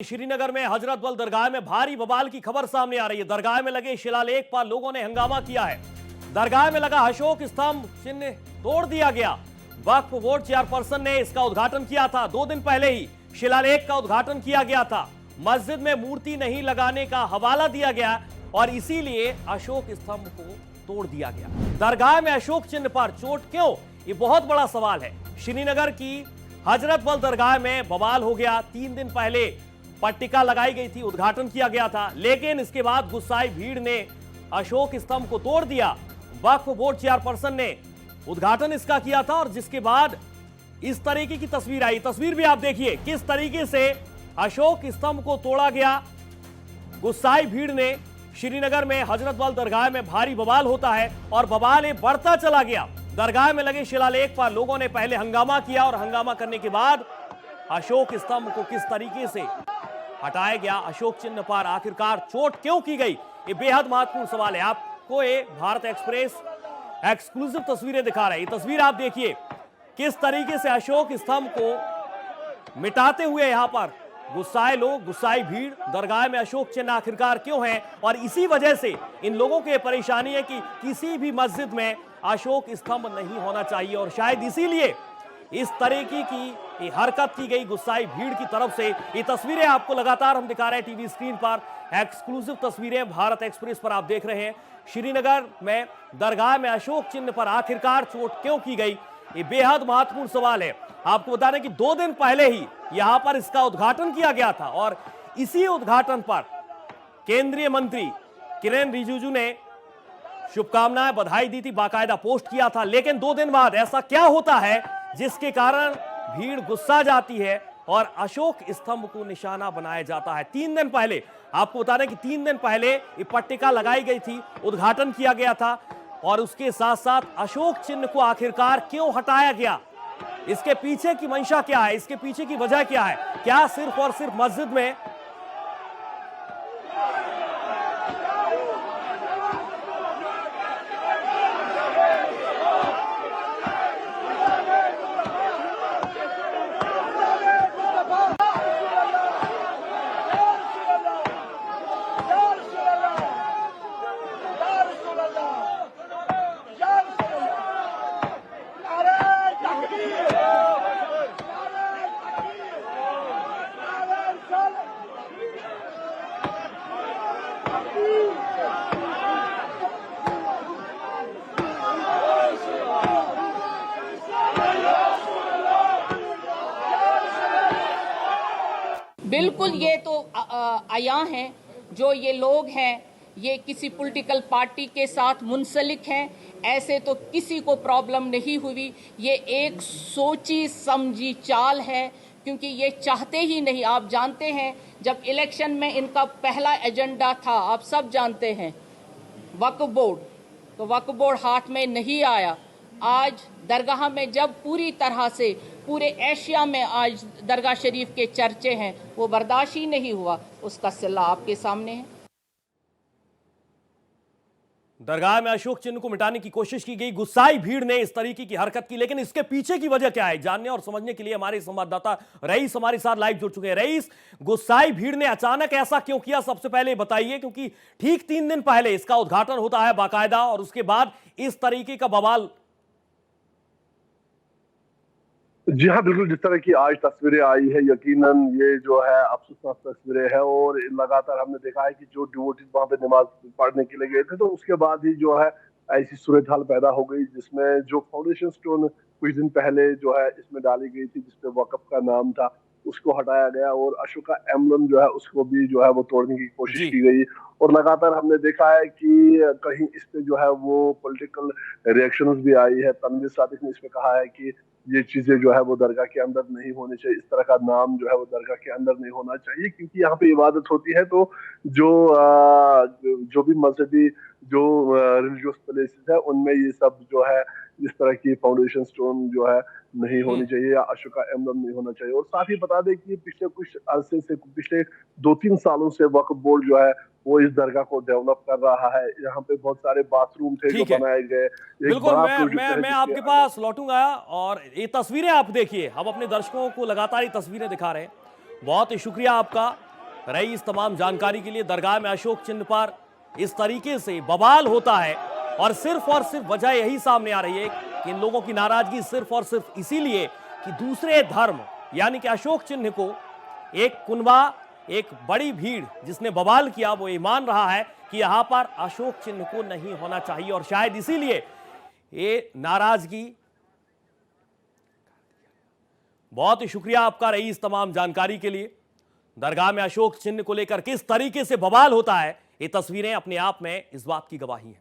श्रीनगर में हजरत बल दरगाह में भारी बवाल की खबर सामने आ रही है। दरगाह में लगे शिलालेख पर लोगों ने हंगामा किया है। दरगाह में लगा अशोक स्तंभ चिन्ह तोड़ दिया गया। वक्फ बोर्ड चेयरपर्सन ने इसका उद्घाटन किया था। 2 दिन पहले ही शिलालेख का उद्घाटन किया गया था। मस्जिद में मूर्ति नहीं लगाने का हवाला दिया गया और इसीलिए अशोक स्तंभ को तोड़ दिया गया। दरगाह में अशोक चिन्ह पर चोट क्यों, ये बहुत बड़ा सवाल है। श्रीनगर की हजरत बल दरगाह में बवाल हो गया। 3 दिन पहले पट्टिका लगाई गई थी, उद्घाटन किया गया था, लेकिन इसके बाद गुस्साई भीड़ ने अशोक स्तंभ को तोड़ दिया। वक्फ बोर्ड चेयरपर्सन ने उद्घाटन इसका किया था और जिसके बाद इस तरीके की तस्वीर आई। तस्वीर भी आप देखिए किस तरीके से अशोक स्तंभ को तोड़ा गया। गुस्साई भीड़ ने श्रीनगर में हजरत बल दरगाह में भारी बवाल होता है और बवाल ये बढ़ता चला गया। दरगाह में लगे शिलालेख पर लोगों ने पहले हंगामा किया और हंगामा करने के बाद अशोक स्तंभ को किस तरीके से हटाया गया। अशोक चिन्ह पर आखिरकार चोट क्यों की गई, ये बेहद महत्वपूर्ण सवाल है। आपको ये भारत एक्सप्रेस एक्सक्लूसिव तस्वीरें दिखा रहा है। ये तस्वीर आप देखिए किस तरीके से अशोक स्तंभ को मिटाते हुए यहां पर गुस्साए लोग, गुस्साई भीड़। दरगाह में अशोक चिन्ह आखिरकार क्यों है और इसी वजह से इन लोगों की परेशानी है कि किसी भी मस्जिद में अशोक स्तंभ नहीं होना चाहिए और शायद इसीलिए इस तरीके की ये हरकत की गई गुस्साई भीड़ की तरफ से। ये तस्वीरें आपको लगातार हम दिखा रहे हैं टीवी स्क्रीन पर। एक्सक्लूसिव तस्वीरें भारत एक्सप्रेस पर आप देख रहे हैं। श्रीनगर में दरगाह में अशोक चिन्ह पर आखिरकार चोट क्यों की गई, ये बेहद महत्वपूर्ण सवाल है। आपको बता दें कि 2 दिन पहले ही यहां पर इसका उद्घाटन किया गया था और इसी उद्घाटन पर केंद्रीय मंत्री किरेन रिजिजू ने शुभकामनाएं, बधाई दी थी, बाकायदा पोस्ट किया था। लेकिन 2 दिन बाद ऐसा क्या होता है जिसके कारण भीड़ गुस्सा जाती है और अशोक स्तंभ को निशाना बनाया जाता है। 3 दिन पहले आपको बता दें कि 3 दिन पहले ये पट्टिका लगाई गई थी, उद्घाटन किया गया था और उसके साथ साथ अशोक चिन्ह को आखिरकार क्यों हटाया गया, इसके पीछे की मंशा क्या है, इसके पीछे की वजह क्या है। क्या सिर्फ और सिर्फ मस्जिद में बिल्कुल, ये तो आया हैं जो ये लोग हैं, ये किसी पॉलिटिकल पार्टी के साथ मुंसलिक हैं। ऐसे तो किसी को प्रॉब्लम नहीं हुई। ये एक सोची समझी चाल है क्योंकि ये चाहते ही नहीं। आप जानते हैं जब इलेक्शन में इनका पहला एजेंडा था, आप सब जानते हैं, वक्फ बोर्ड, तो वक्फ बोर्ड हाथ में नहीं आया। आज दरगाह में जब पूरी तरह से पूरे एशिया में आज दरगाह शरीफ के चर्चे हैं, वो बर्दाश्त ही नहीं हुआ। उसका सिला आपके सामने है। दरगाह में अशोक चिन्ह को मिटाने की कोशिश की गई, गुस्साई भीड़ ने इस तरीके की हरकत की, लेकिन इसके पीछे की वजह क्या है जानने और समझने के लिए हमारे संवाददाता रईस हमारे साथ लाइव जुड़ चुके हैं। रईस, गुस्साई भीड़ ने अचानक ऐसा क्यों किया, सबसे पहले बताइए, क्योंकि ठीक 3 दिन पहले इसका उद्घाटन होता है बाकायदा और उसके बाद इस तरीके का बवाल। जी हाँ, बिल्कुल। जिस तरह की आज तस्वीरें आई है, यकीनन ये जो है अफसोसनाक तस्वीरें हैं और लगातार हमने देखा है कि जो डिवोटीज वहां पे नमाज पढ़ने के लिए गए थे, तो उसके बाद ही जो है ऐसी सूरत हाल पैदा हो गई जिसमें जो फाउंडेशन स्टोन कुछ दिन पहले जो है इसमें डाली गई थी, जिसपे वक्फ का नाम था, उसको हटाया गया और अशोका एम्बलम जो है उसको भी जो है वो तोड़ने की कोशिश की गई। और लगातार हमने देखा है कि कहीं इस पे जो है वो पॉलिटिकल रिएक्शंस भी आई है। तनवीर सादिक ने इसमें कहा है कि ये चीजें जो है वो दरगाह के अंदर नहीं होनी चाहिए, इस तरह का नाम जो है वो दरगाह के अंदर नहीं होना चाहिए, क्योंकि यहाँ पे इबादत होती है। तो जो भी मजहबी जो रिलीजियस प्लेसेस है उनमें ये सब जो है इस तरह की फाउंडेशन स्टोन जो है नहीं होनी चाहिए या अशोका एम्बलम नहीं होना चाहिए। और साथ ही बता दें कि पिछले कुछ अरसे से, पिछले 2-3 सालों से वक्फ बोर्ड जो है वो इस दरगाह को डेवलप कर रहा है। यहाँ पे बहुत सारे बाथरूम थे जो बनाए गए। बिल्कुल, मैं आपके पास लौटूंगा और ये तस्वीरें आप देखिए, हम अपने दर्शकों को लगातार ये तस्वीरें दिखा रहे हैं। बहुत ही शुक्रिया आपका। रईस तमाम जानकारी के लिए दरगाह में अशोक चिन्ह पर इस तरीके से बवाल होता है और सिर्फ वजह यही सामने आ रही है कि इन लोगों की नाराजगी सिर्फ और सिर्फ इसीलिए कि दूसरे धर्म यानी कि अशोक चिन्ह को एक कुनबा, एक बड़ी भीड़ जिसने बवाल किया वो ये मान रहा है कि यहां पर अशोक चिन्ह को नहीं होना चाहिए और शायद इसीलिए ये नाराजगी। बहुत ही शुक्रिया आपका रईस तमाम जानकारी के लिए। दरगाह में अशोक चिन्ह को लेकर किस तरीके से बवाल होता है, ये तस्वीरें अपने आप में इस बात की गवाही है।